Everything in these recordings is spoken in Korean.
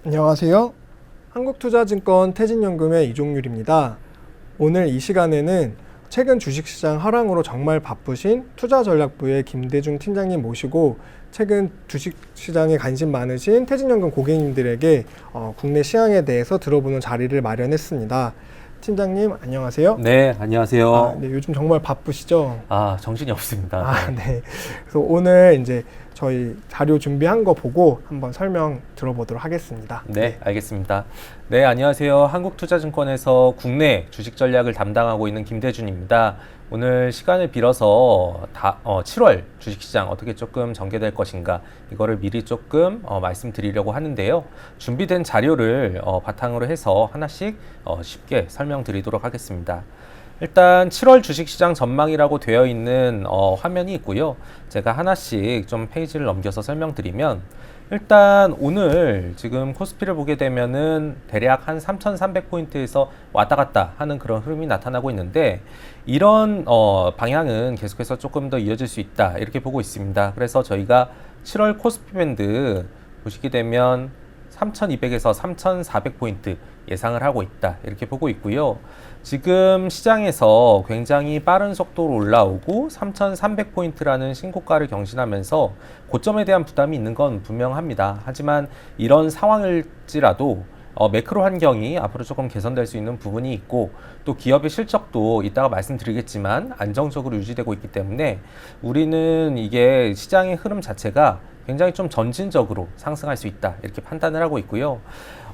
안녕하세요. 한국투자증권 태진연금의 이종률입니다. 오늘 이 시간에는 최근 주식시장 하락으로 정말 바쁘신 투자전략부의 김대중 팀장님 모시고 최근 주식시장에 관심 많으신 태진연금 고객님들에게 국내 시황에 대해서 들어보는 자리를 마련했습니다. 팀장님 안녕하세요. 네, 안녕하세요. 네, 요즘 정말 바쁘시죠? 정신이 없습니다. 네. 그래서 오늘 이제 저희 자료 준비한 거 보고 한번 설명 들어보도록 하겠습니다. 네, 알겠습니다. 네, 안녕하세요. 한국투자증권에서 국내 주식 전략을 담당하고 있는 김대준입니다. 오늘 시간을 빌어서 7월 주식시장 어떻게 조금 전개될 것인가 이거를 미리 조금 말씀드리려고 하는데요. 준비된 자료를 바탕으로 해서 하나씩 쉽게 설명드리도록 하겠습니다. 일단 7월 주식시장 전망이라고 되어 있는 화면이 있고요. 제가 하나씩 좀 페이지를 넘겨서 설명드리면 일단 오늘 지금 코스피를 보게 되면은 대략 한 3,300포인트에서 왔다 갔다 하는 그런 흐름이 나타나고 있는데 이런 방향은 계속해서 조금 더 이어질 수 있다 이렇게 보고 있습니다. 그래서 저희가 7월 코스피 밴드 보시게 되면 3,200에서 3,400포인트 예상을 하고 있다 이렇게 보고 있고요. 지금 시장에서 굉장히 빠른 속도로 올라오고 3,300포인트라는 신고가를 경신하면서 고점에 대한 부담이 있는 건 분명합니다. 하지만 이런 상황일지라도 매크로 환경이 앞으로 조금 개선될 수 있는 부분이 있고 또 기업의 실적도 이따가 말씀드리겠지만 안정적으로 유지되고 있기 때문에 우리는 이게 시장의 흐름 자체가 굉장히 좀 점진적으로 상승할 수 있다 이렇게 판단을 하고 있고요.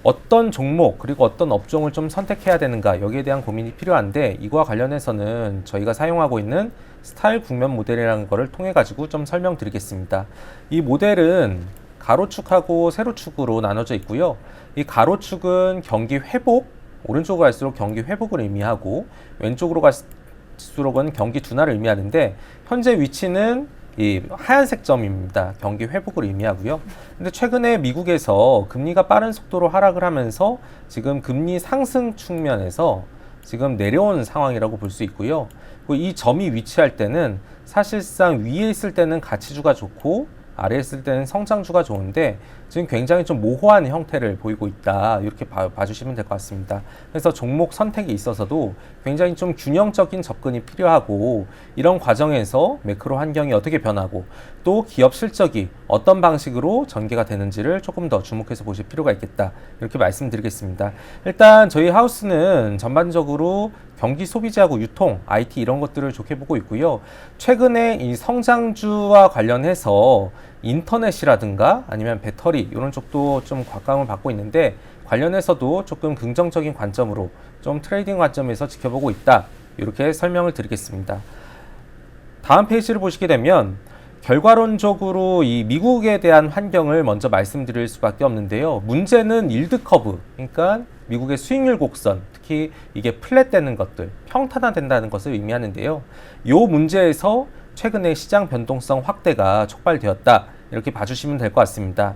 어떤 종목 그리고 어떤 업종을 좀 선택해야 되는가 여기에 대한 고민이 필요한데 이거와 관련해서는 저희가 사용하고 있는 스타일 국면 모델이라는 거를 통해 가지고 좀 설명드리겠습니다. 이 모델은 가로축하고 세로축으로 나눠져 있고요. 이 가로축은 경기 회복, 오른쪽으로 갈수록 경기 회복을 의미하고 왼쪽으로 갈수록은 경기 둔화를 의미하는데 현재 위치는 이 하얀색 점입니다. 경기 회복을 의미하고요. 근데 최근에 미국에서 금리가 빠른 속도로 하락을 하면서 지금 금리 상승 측면에서 지금 내려온 상황이라고 볼 수 있고요. 이 점이 위치할 때는 사실상 위에 있을 때는 가치주가 좋고 아래에 있을 때는 성장주가 좋은데 지금 굉장히 좀 모호한 형태를 보이고 있다 이렇게 봐주시면 될 것 같습니다. 그래서 종목 선택에 있어서도 굉장히 좀 균형적인 접근이 필요하고 이런 과정에서 매크로 환경이 어떻게 변하고 또 기업 실적이 어떤 방식으로 전개가 되는지를 조금 더 주목해서 보실 필요가 있겠다 이렇게 말씀드리겠습니다. 일단 저희 하우스는 전반적으로 경기 소비재하고 유통, IT 이런 것들을 좋게 보고 있고요. 최근에 이 성장주와 관련해서 인터넷이라든가 아니면 배터리 이런 쪽도 좀 곽감을 받고 있는데 관련해서도 조금 긍정적인 관점으로 좀 트레이딩 관점에서 지켜보고 있다 이렇게 설명을 드리겠습니다. 다음 페이지를 보시게 되면 결과론적으로 이 미국에 대한 환경을 먼저 말씀드릴 수밖에 없는데요. 문제는 일드 커브, 그러니까 미국의 수익률 곡선, 특히 이게 플랫되는 것들, 평탄화된다는 것을 의미하는데요. 이 문제에서 최근에 시장 변동성 확대가 촉발되었다 이렇게 봐주시면 될 것 같습니다.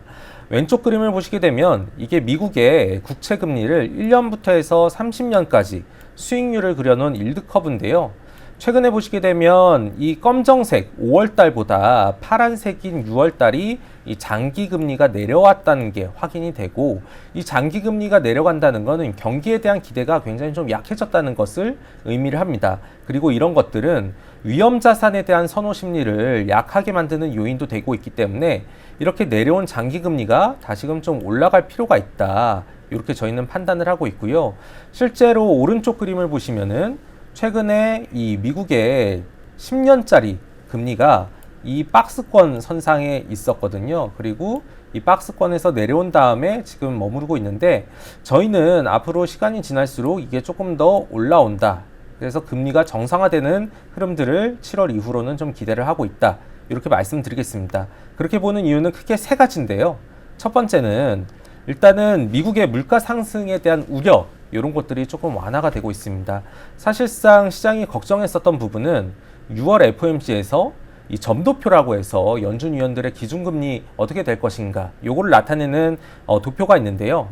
왼쪽 그림을 보시게 되면 이게 미국의 국채 금리를 1년부터 해서 30년까지 수익률을 그려놓은 일드 커브인데요. 최근에 보시게 되면 이 검정색 5월달보다 파란색인 6월달이 이 장기금리가 내려왔다는 게 확인이 되고 이 장기금리가 내려간다는 것은 경기에 대한 기대가 굉장히 좀 약해졌다는 것을 의미를 합니다. 그리고 이런 것들은 위험자산에 대한 선호 심리를 약하게 만드는 요인도 되고 있기 때문에 이렇게 내려온 장기금리가 다시금 좀 올라갈 필요가 있다. 이렇게 저희는 판단을 하고 있고요. 실제로 오른쪽 그림을 보시면은 최근에 이 미국의 10년짜리 금리가 이 박스권 선상에 있었거든요. 그리고 이 박스권에서 내려온 다음에 지금 머무르고 있는데 저희는 앞으로 시간이 지날수록 이게 조금 더 올라온다. 그래서 금리가 정상화되는 흐름들을 7월 이후로는 좀 기대를 하고 있다. 이렇게 말씀드리겠습니다. 그렇게 보는 이유는 크게 세 가지인데요. 첫 번째는 일단은 미국의 물가 상승에 대한 우려 이런 것들이 조금 완화가 되고 있습니다. 사실상 시장이 걱정했었던 부분은 6월 FOMC에서 이 점도표라고 해서 연준 위원들의 기준금리 어떻게 될 것인가 요거를 나타내는 도표가 있는데요.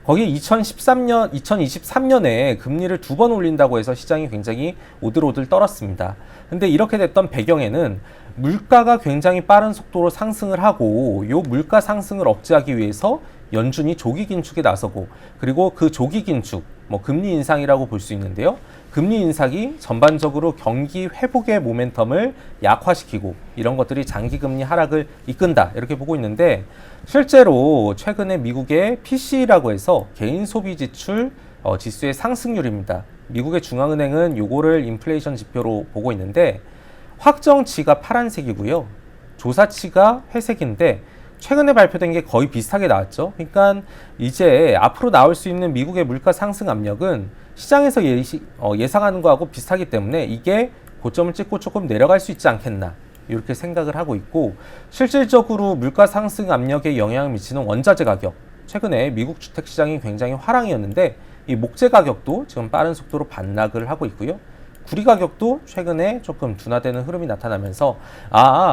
거기에 2023년에 금리를 2번 올린다고 해서 시장이 굉장히 오들오들 떨었습니다. 근데 이렇게 됐던 배경에는 물가가 굉장히 빠른 속도로 상승을 하고 이 물가 상승을 억제하기 위해서 연준이 조기 긴축에 나서고, 그리고 그 조기 긴축, 뭐 금리 인상이라고 볼 수 있는데요. 금리 인상이 전반적으로 경기 회복의 모멘텀을 약화시키고 이런 것들이 장기 금리 하락을 이끈다 이렇게 보고 있는데, 실제로 최근에 미국의 PC라고 해서 개인 소비 지출 지수의 상승률입니다. 미국의 중앙은행은 요거를 인플레이션 지표로 보고 있는데, 확정치가 파란색이고요. 조사치가 회색인데 최근에 발표된 게 거의 비슷하게 나왔죠. 그러니까 이제 앞으로 나올 수 있는 미국의 물가 상승 압력은 시장에서 예상하는 거하고 비슷하기 때문에 이게 고점을 찍고 조금 내려갈 수 있지 않겠나 이렇게 생각을 하고 있고, 실질적으로 물가 상승 압력에 영향을 미치는 원자재 가격, 최근에 미국 주택 시장이 굉장히 화랑이었는데 이 목재 가격도 지금 빠른 속도로 반락을 하고 있고요. 구리 가격도 최근에 조금 둔화되는 흐름이 나타나면서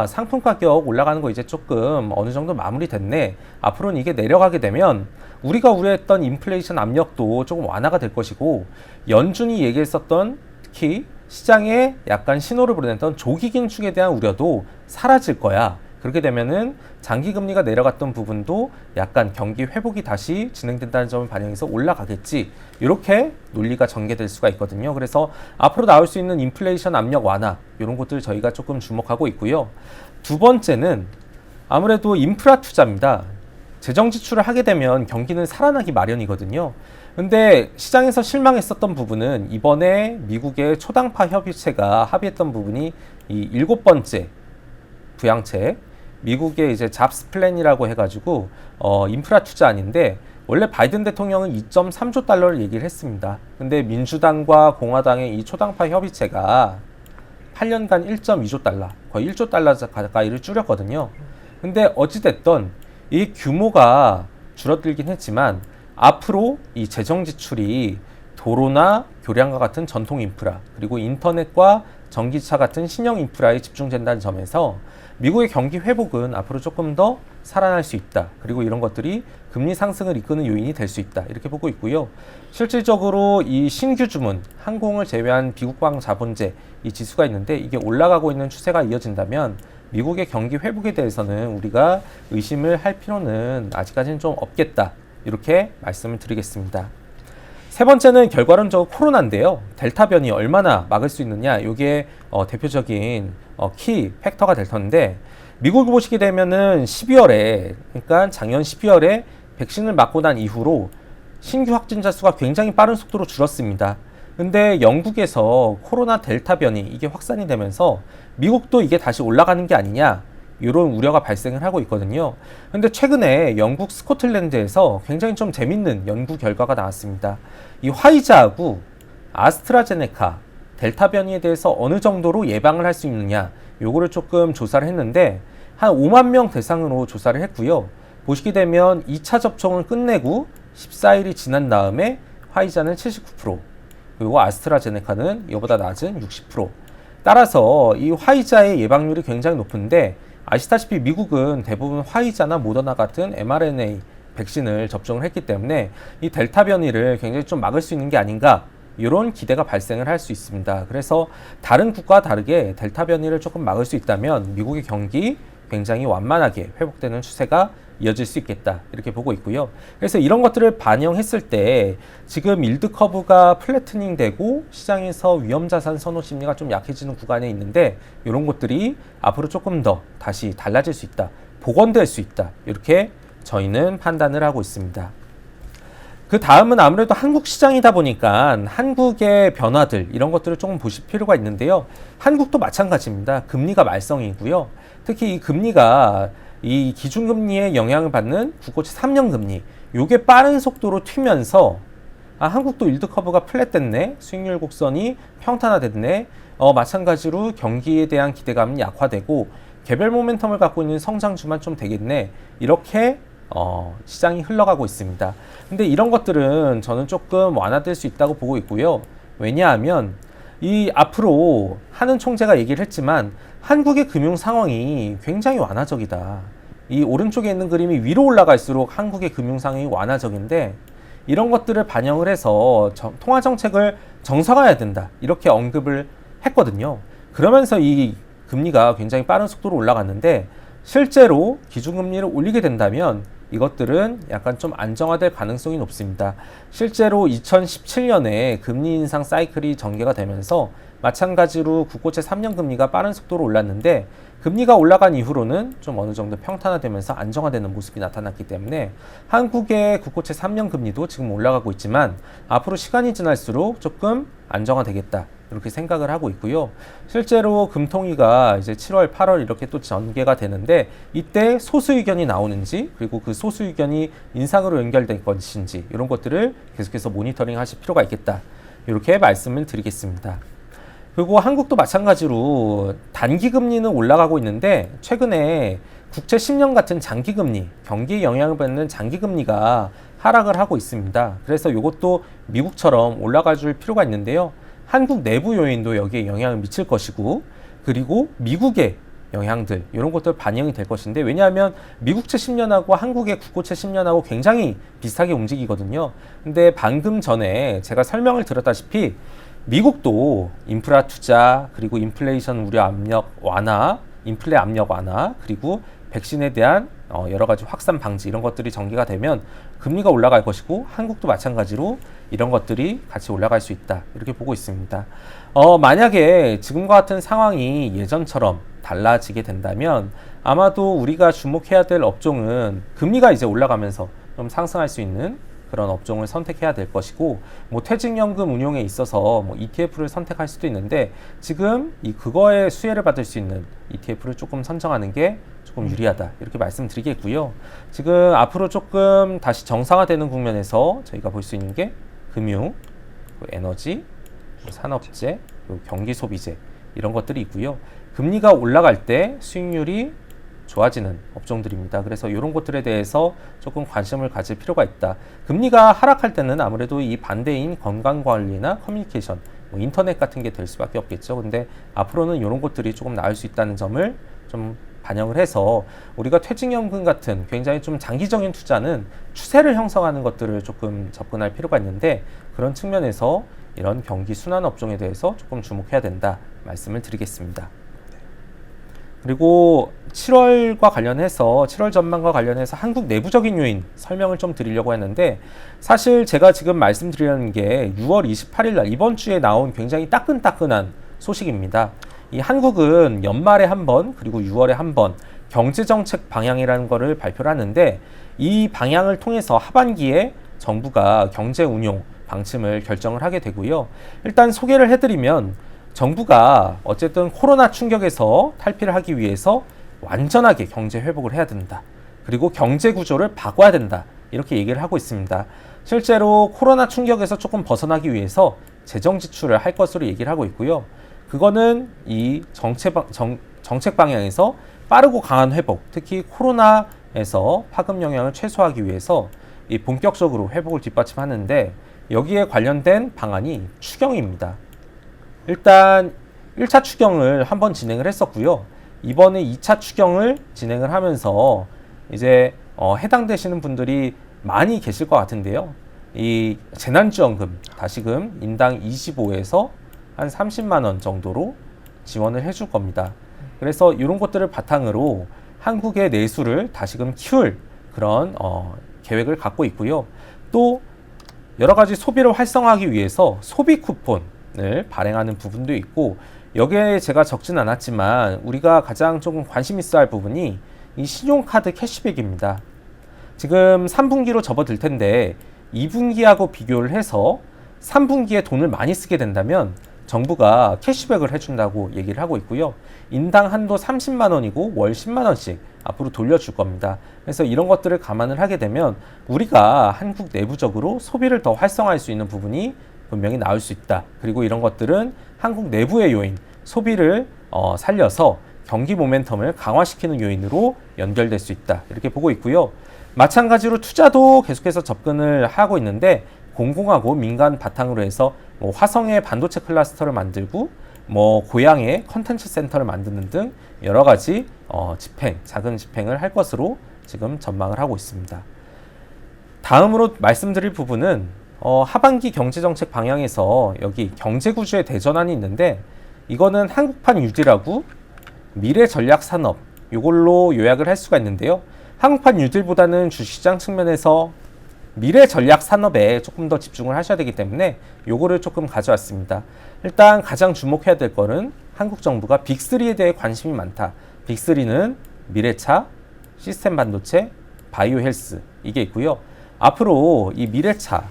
상품 가격 올라가는 거 이제 조금 어느 정도 마무리됐네, 앞으로는 이게 내려가게 되면 우리가 우려했던 인플레이션 압력도 조금 완화가 될 것이고, 연준이 얘기했었던 특히 시장에 약간 신호를 보냈던 조기 긴축에 대한 우려도 사라질 거야. 그렇게 되면은 장기 금리가 내려갔던 부분도 약간 경기 회복이 다시 진행된다는 점을 반영해서 올라가겠지, 이렇게 논리가 전개될 수가 있거든요. 그래서 앞으로 나올 수 있는 인플레이션 압력 완화, 이런 것들 저희가 조금 주목하고 있고요. 두 번째는 아무래도 인프라 투자입니다. 재정 지출을 하게 되면 경기는 살아나기 마련이거든요. 근데 시장에서 실망했었던 부분은 이번에 미국의 초당파 협의체가 합의했던 부분이 이 7번째 부양책, 미국의 이제 잡스 플랜이라고 해가지고 인프라 투자안인데, 원래 바이든 대통령은 2.3조 달러를 얘기를 했습니다. 근데 민주당과 공화당의 이 초당파 협의체가 8년간 1.2조 달러, 거의 1조 달러 가까이를 줄였거든요. 근데 어찌됐든 이 규모가 줄어들긴 했지만 앞으로 이 재정 지출이 도로나 교량과 같은 전통 인프라, 그리고 인터넷과 전기차 같은 신형 인프라에 집중된다는 점에서 미국의 경기 회복은 앞으로 조금 더 살아날 수 있다. 그리고 이런 것들이 금리 상승을 이끄는 요인이 될 수 있다. 이렇게 보고 있고요. 실질적으로 이 신규 주문, 항공을 제외한 비국방 자본재 이 지수가 있는데, 이게 올라가고 있는 추세가 이어진다면 미국의 경기 회복에 대해서는 우리가 의심을 할 필요는 아직까지는 좀 없겠다. 이렇게 말씀을 드리겠습니다. 세 번째는 결과론적으로 코로나인데요. 델타 변이 얼마나 막을 수 있느냐, 이게 대표적인 키 팩터가 될 텐데, 미국을 보시게 되면은 12월에, 그러니까 작년 12월에 백신을 맞고 난 이후로 신규 확진자 수가 굉장히 빠른 속도로 줄었습니다. 근데 영국에서 코로나 델타 변이 이게 확산이 되면서 미국도 이게 다시 올라가는 게 아니냐, 이런 우려가 발생을 하고 있거든요. 근데 최근에 영국 스코틀랜드에서 굉장히 좀 재밌는 연구 결과가 나왔습니다. 이 화이자하고 아스트라제네카 델타 변이에 대해서 어느 정도로 예방을 할 수 있느냐, 요거를 조금 조사를 했는데 한 5만 명 대상으로 조사를 했고요. 보시게 되면 2차 접종을 끝내고 14일이 지난 다음에 화이자는 79%, 그리고 아스트라제네카는 이보다 낮은 60%. 따라서 이 화이자의 예방률이 굉장히 높은데, 아시다시피 미국은 대부분 화이자나 모더나 같은 mRNA 백신을 접종을 했기 때문에 이 델타 변이를 굉장히 좀 막을 수 있는 게 아닌가, 이런 기대가 발생을 할 수 있습니다. 그래서 다른 국가와 다르게 델타 변이를 조금 막을 수 있다면 미국의 경기 굉장히 완만하게 회복되는 추세가 이어질 수 있겠다, 이렇게 보고 있고요. 그래서 이런 것들을 반영했을 때 지금 일드 커브가 플래트닝 되고 시장에서 위험자산 선호 심리가 좀 약해지는 구간에 있는데, 이런 것들이 앞으로 조금 더 다시 달라질 수 있다, 복원될 수 있다, 이렇게 저희는 판단을 하고 있습니다. 그 다음은 아무래도 한국 시장이다 보니까 한국의 변화들, 이런 것들을 조금 보실 필요가 있는데요. 한국도 마찬가지입니다. 금리가 말썽이고요. 특히 이 금리가 이 기준금리에 영향을 받는 국고채 3년 금리, 요게 빠른 속도로 튀면서 한국도 일드 커브가 플랫됐네, 수익률 곡선이 평탄화됐네, 마찬가지로 경기에 대한 기대감은 약화되고 개별 모멘텀을 갖고 있는 성장주만 좀 되겠네, 이렇게 시장이 흘러가고 있습니다. 근데 이런 것들은 저는 조금 완화될 수 있다고 보고 있고요. 왜냐하면 이 앞으로 하는 총재가 얘기를 했지만 한국의 금융 상황이 굉장히 완화적이다. 이 오른쪽에 있는 그림이 위로 올라갈수록 한국의 금융 상황이 완화적인데, 이런 것들을 반영을 해서 통화 정책을 정상화해야 된다, 이렇게 언급을 했거든요. 그러면서 이 금리가 굉장히 빠른 속도로 올라갔는데, 실제로 기준금리를 올리게 된다면 이것들은 약간 좀 안정화될 가능성이 높습니다. 실제로 2017년에 금리 인상 사이클이 전개가 되면서 마찬가지로 국고채 3년 금리가 빠른 속도로 올랐는데 금리가 올라간 이후로는 좀 어느 정도 평탄화되면서 안정화되는 모습이 나타났기 때문에 한국의 국고채 3년 금리도 지금 올라가고 있지만 앞으로 시간이 지날수록 조금 안정화되겠다. 이렇게 생각을 하고 있고요. 실제로 금통위가 이제 7월, 8월 이렇게 또 전개가 되는데 이때 소수 의견이 나오는지 그리고 그 소수 의견이 인상으로 연결될 것인지 이런 것들을 계속해서 모니터링 하실 필요가 있겠다. 이렇게 말씀을 드리겠습니다. 그리고 한국도 마찬가지로 단기 금리는 올라가고 있는데 최근에 국채 10년 같은 장기 금리, 경기에 영향을 받는 장기 금리가 하락을 하고 있습니다. 그래서 이것도 미국처럼 올라가 줄 필요가 있는데요. 한국 내부 요인도 여기에 영향을 미칠 것이고 그리고 미국의 영향들 이런 것들 반영이 될 것인데 왜냐하면 미국채 10년하고 한국의 국고채 10년하고 굉장히 비슷하게 움직이거든요. 근데 방금 전에 제가 설명을 드렸다시피 미국도 인프라 투자 그리고 인플레이션 우려 압력 완화, 인플레 압력 완화 그리고 백신에 대한 여러 가지 확산 방지 이런 것들이 전개가 되면 금리가 올라갈 것이고 한국도 마찬가지로 이런 것들이 같이 올라갈 수 있다 이렇게 보고 있습니다. 만약에 지금과 같은 상황이 예전처럼 달라지게 된다면 아마도 우리가 주목해야 될 업종은 금리가 이제 올라가면서 좀 상승할 수 있는 그런 업종을 선택해야 될 것이고 뭐 퇴직연금 운용에 있어서 뭐 ETF를 선택할 수도 있는데 지금 그거에 수혜를 받을 수 있는 ETF를 조금 선정하는 게 조금 유리하다 이렇게 말씀드리겠고요. 지금 앞으로 조금 다시 정상화되는 국면에서 저희가 볼 수 있는 게 금융, 에너지, 산업재, 경기 소비재 이런 것들이 있고요. 금리가 올라갈 때 수익률이 좋아지는 업종들입니다. 그래서 이런 것들에 대해서 조금 관심을 가질 필요가 있다. 금리가 하락할 때는 아무래도 이 반대인 건강관리나 커뮤니케이션, 뭐 인터넷 같은 게 될 수밖에 없겠죠. 근데 앞으로는 이런 것들이 조금 나을 수 있다는 점을 좀 반영을 해서 우리가 퇴직연금 같은 굉장히 좀 장기적인 투자는 추세를 형성하는 것들을 조금 접근할 필요가 있는데 그런 측면에서 이런 경기 순환 업종에 대해서 조금 주목해야 된다 말씀을 드리겠습니다. 그리고 7월과 관련해서 7월 전망과 관련해서 한국 내부적인 요인 설명을 좀 드리려고 했는데 사실 제가 지금 말씀드리는 게 6월 28일 날 이번 주에 나온 굉장히 따끈따끈한 소식입니다. 이 한국은 연말에 한 번 그리고 6월에 한 번 경제정책 방향이라는 거를 발표를 하는데 이 방향을 통해서 하반기에 정부가 경제 운용 방침을 결정을 하게 되고요. 일단 소개를 해드리면 정부가 어쨌든 코로나 충격에서 탈피를 하기 위해서 완전하게 경제 회복을 해야 된다. 그리고 경제 구조를 바꿔야 된다. 이렇게 얘기를 하고 있습니다. 실제로 코로나 충격에서 조금 벗어나기 위해서 재정 지출을 할 것으로 얘기를 하고 있고요. 그거는 이 정책 방향에서 빠르고 강한 회복, 특히 코로나에서 파급 영향을 최소화하기 위해서 이 본격적으로 회복을 뒷받침하는데 여기에 관련된 방안이 추경입니다. 일단 1차 추경을 한번 진행을 했었고요. 이번에 2차 추경을 진행을 하면서 이제 해당되시는 분들이 많이 계실 것 같은데요. 이 재난지원금 다시금 인당 25에서 한 30만 원 정도로 지원을 해줄 겁니다. 그래서 이런 것들을 바탕으로 한국의 내수를 다시금 키울 그런 계획을 갖고 있고요. 또 여러 가지 소비를 활성화하기 위해서 소비 쿠폰을 발행하는 부분도 있고 여기에 제가 적진 않았지만 우리가 가장 조금 관심 있어야 할 부분이 이 신용카드 캐시백입니다. 지금 3분기로 접어들 텐데 2분기하고 비교를 해서 3분기에 돈을 많이 쓰게 된다면 정부가 캐시백을 해준다고 얘기를 하고 있고요. 인당 한도 30만 원이고 월 10만 원씩 앞으로 돌려줄 겁니다. 그래서 이런 것들을 감안을 하게 되면 우리가 한국 내부적으로 소비를 더 활성화할 수 있는 부분이 분명히 나올 수 있다. 그리고 이런 것들은 한국 내부의 요인, 소비를 살려서 경기 모멘텀을 강화시키는 요인으로 연결될 수 있다. 이렇게 보고 있고요. 마찬가지로 투자도 계속해서 접근을 하고 있는데 공공하고 민간 바탕으로 해서 뭐 화성의 반도체 클러스터를 만들고 뭐 고양의 컨텐츠 센터를 만드는 등 여러 가지 작은 집행을 할 것으로 지금 전망을 하고 있습니다. 다음으로 말씀드릴 부분은 하반기 경제정책 방향에서 여기 경제구조의 대전환이 있는데 이거는 한국판 뉴딜하고 미래전략산업 이걸로 요약을 할 수가 있는데요. 한국판 뉴딜보다는 주식시장 측면에서 미래 전략 산업에 조금 더 집중을 하셔야 되기 때문에 요거를 조금 가져왔습니다. 일단 가장 주목해야 될 거는 한국 정부가 빅3에 대해 관심이 많다. 빅3는 미래차, 시스템 반도체, 바이오 헬스 이게 있고요. 앞으로 이 미래차,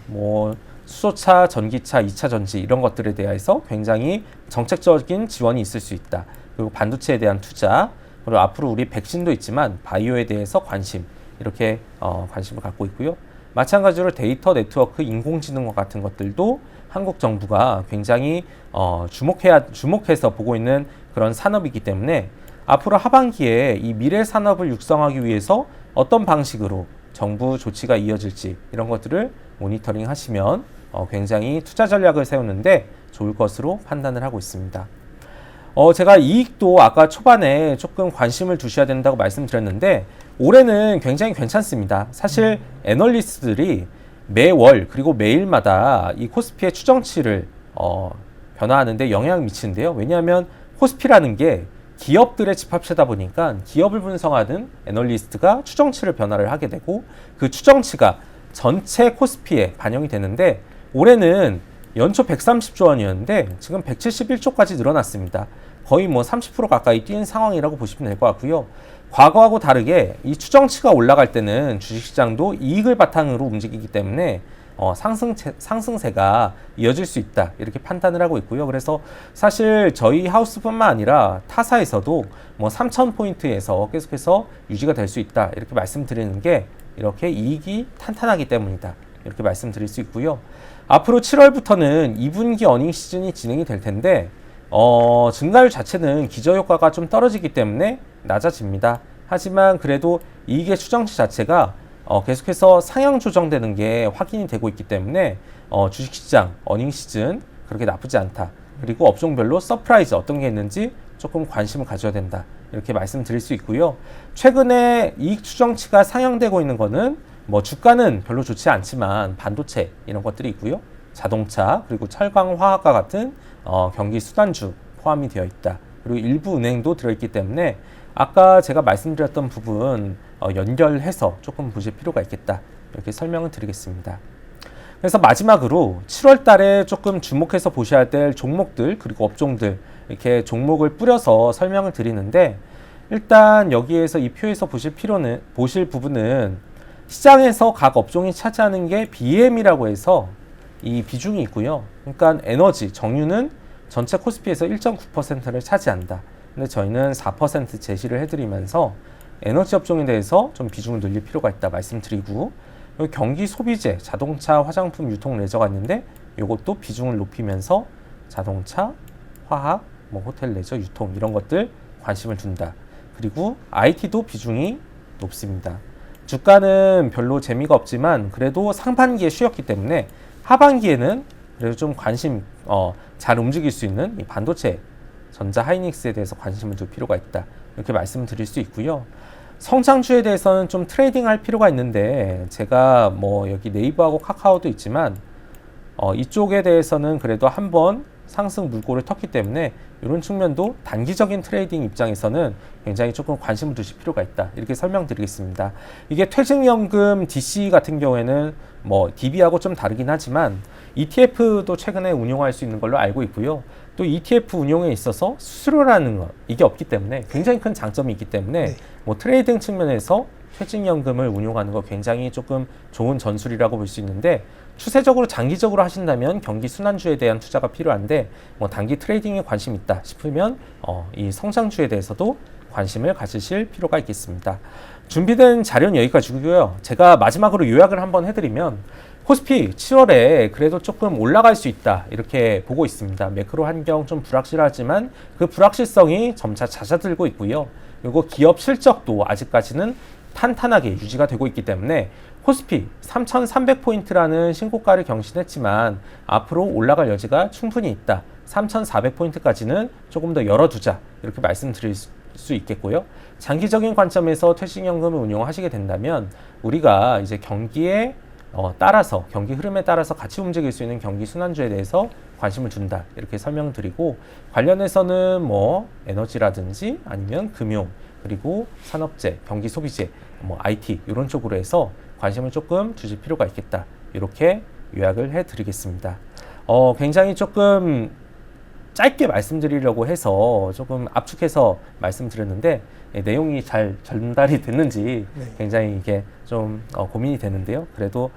수소차, 전기차, 2차 전지 이런 것들에 대해서 굉장히 정책적인 지원이 있을 수 있다. 그리고 반도체에 대한 투자, 그리고 앞으로 우리 백신도 있지만 바이오에 대해서 관심 이렇게 관심을 갖고 있고요. 마찬가지로 데이터 네트워크, 인공지능과 같은 것들도 한국 정부가 굉장히 주목해서 보고 있는 그런 산업이기 때문에 앞으로 하반기에 이 미래 산업을 육성하기 위해서 어떤 방식으로 정부 조치가 이어질지 이런 것들을 모니터링 하시면 굉장히 투자 전략을 세우는데 좋을 것으로 판단을 하고 있습니다. 제가 이익도 아까 초반에 조금 관심을 두셔야 된다고 말씀드렸는데 올해는 굉장히 괜찮습니다. 사실 애널리스트들이 매월 그리고 매일마다 이 코스피의 추정치를 변화하는데 영향을 미치는데요. 왜냐하면 코스피라는 게 기업들의 집합체다 보니까 기업을 분석하는 애널리스트가 추정치를 변화를 하게 되고 그 추정치가 전체 코스피에 반영이 되는데 올해는 연초 130조 원이었는데 지금 171조까지 늘어났습니다. 거의 30% 가까이 뛴 상황이라고 보시면 될 것 같고요. 과거하고 다르게 이 추정치가 올라갈 때는 주식시장도 이익을 바탕으로 움직이기 때문에 상승세가 이어질 수 있다 이렇게 판단을 하고 있고요. 그래서 사실 저희 하우스뿐만 아니라 타사에서도 3,000포인트에서 계속해서 유지가 될 수 있다 이렇게 말씀드리는 게 이렇게 이익이 탄탄하기 때문이다 이렇게 말씀드릴 수 있고요. 앞으로 7월부터는 2분기 어닝 시즌이 진행이 될 텐데 증가율 자체는 기저효과가 좀 떨어지기 때문에 낮아집니다. 하지만 그래도 이익의 추정치 자체가 계속해서 상향 조정되는 게 확인이 되고 있기 때문에 주식시장 어닝 시즌 그렇게 나쁘지 않다. 그리고 업종별로 서프라이즈 어떤 게 있는지 조금 관심을 가져야 된다. 이렇게 말씀드릴 수 있고요. 최근에 이익 추정치가 상향되고 있는 거는 주가는 별로 좋지 않지만 반도체 이런 것들이 있고요. 자동차 그리고 철강 화학과 같은 경기 수단주 포함이 되어 있다. 그리고 일부 은행도 들어있기 때문에 아까 제가 말씀드렸던 부분 연결해서 조금 보실 필요가 있겠다. 이렇게 설명을 드리겠습니다. 그래서 마지막으로 7월 달에 조금 주목해서 보셔야 될 종목들 그리고 업종들 이렇게 종목을 뿌려서 설명을 드리는데 일단 여기에서 이 표에서 보실 부분은 시장에서 각 업종이 차지하는 게 BM이라고 해서 이 비중이 있고요. 그러니까 에너지, 정유는 전체 코스피에서 1.9%를 차지한다. 근데 저희는 4% 제시를 해드리면서 에너지 업종에 대해서 좀 비중을 늘릴 필요가 있다 말씀드리고 여기 경기 소비재, 자동차, 화장품, 유통, 레저가 있는데 이것도 비중을 높이면서 자동차, 화학, 호텔, 레저, 유통 이런 것들 관심을 둔다. 그리고 IT도 비중이 높습니다. 주가는 별로 재미가 없지만 그래도 상반기에 쉬었기 때문에 하반기에는 그래도 좀 관심 잘 움직일 수 있는 이 반도체, 전자, 하이닉스에 대해서 관심을 둘 필요가 있다. 이렇게 말씀드릴 수 있고요. 성장주에 대해서는 좀 트레이딩 할 필요가 있는데 제가 여기 네이버하고 카카오도 있지만 이쪽에 대해서는 그래도 한번 상승 물꼬를 텄기 때문에 이런 측면도 단기적인 트레이딩 입장에서는 굉장히 조금 관심을 두실 필요가 있다. 이렇게 설명드리겠습니다. 이게 퇴직연금 DC 같은 경우에는 DB하고 좀 다르긴 하지만 ETF도 최근에 운용할 수 있는 걸로 알고 있고요. 또 ETF 운용에 있어서 수수료라는 것 이게 없기 때문에 굉장히 큰 장점이 있기 때문에 트레이딩 측면에서 퇴직연금을 운용하는 거 굉장히 조금 좋은 전술이라고 볼 수 있는데 추세적으로 장기적으로 하신다면 경기 순환주에 대한 투자가 필요한데 단기 트레이딩에 관심 있다 싶으면 이 성장주에 대해서도 관심을 가지실 필요가 있겠습니다. 준비된 자료는 여기까지고요. 제가 마지막으로 요약을 한번 해드리면 코스피 7월에 그래도 조금 올라갈 수 있다 이렇게 보고 있습니다. 매크로 환경 좀 불확실하지만 그 불확실성이 점차 잦아들고 있고요. 그리고 기업 실적도 아직까지는 탄탄하게 유지가 되고 있기 때문에 코스피 3,300포인트라는 신고가를 경신했지만 앞으로 올라갈 여지가 충분히 있다. 3,400포인트까지는 조금 더 열어두자 이렇게 말씀드릴 수 있겠고요. 장기적인 관점에서 퇴직연금을 운용하시게 된다면 우리가 이제 경기에 따라서 경기 흐름에 따라서 같이 움직일 수 있는 경기 순환주에 대해서 관심을 둔다 이렇게 설명드리고 관련해서는 에너지라든지 아니면 금융 그리고 산업재, 경기 소비재 뭐 IT 이런 쪽으로 해서 관심을 조금 주실 필요가 있겠다. 이렇게 요약을 해드리겠습니다. 굉장히 조금 짧게 말씀드리려고 해서 조금 압축해서 말씀드렸는데 내용이 잘 전달이 됐는지 네. 굉장히 이게 좀 고민이 되는데요. 그래도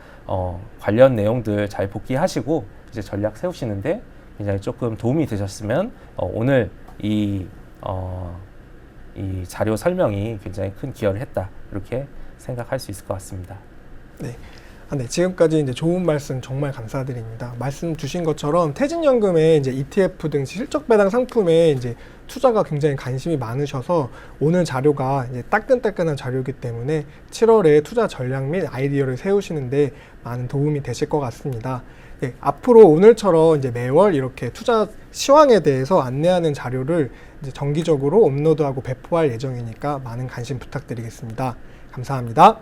관련 내용들 잘 복기하시고 이제 전략 세우시는데 굉장히 조금 도움이 되셨으면 오늘 이 자료 설명이 굉장히 큰 기여를 했다. 이렇게 생각할 수 있을 것 같습니다. 네. 네, 지금까지 이제 좋은 말씀 정말 감사드립니다. 말씀 주신 것처럼 퇴직연금의 이제 ETF 등 실적 배당 상품에 이제 투자가 굉장히 관심이 많으셔서 오늘 자료가 이제 따끈따끈한 자료이기 때문에 7월에 투자 전략 및 아이디어를 세우시는데 많은 도움이 되실 것 같습니다. 네, 앞으로 오늘처럼 이제 매월 이렇게 투자 시황에 대해서 안내하는 자료를 이제 정기적으로 업로드하고 배포할 예정이니까 많은 관심 부탁드리겠습니다. 감사합니다.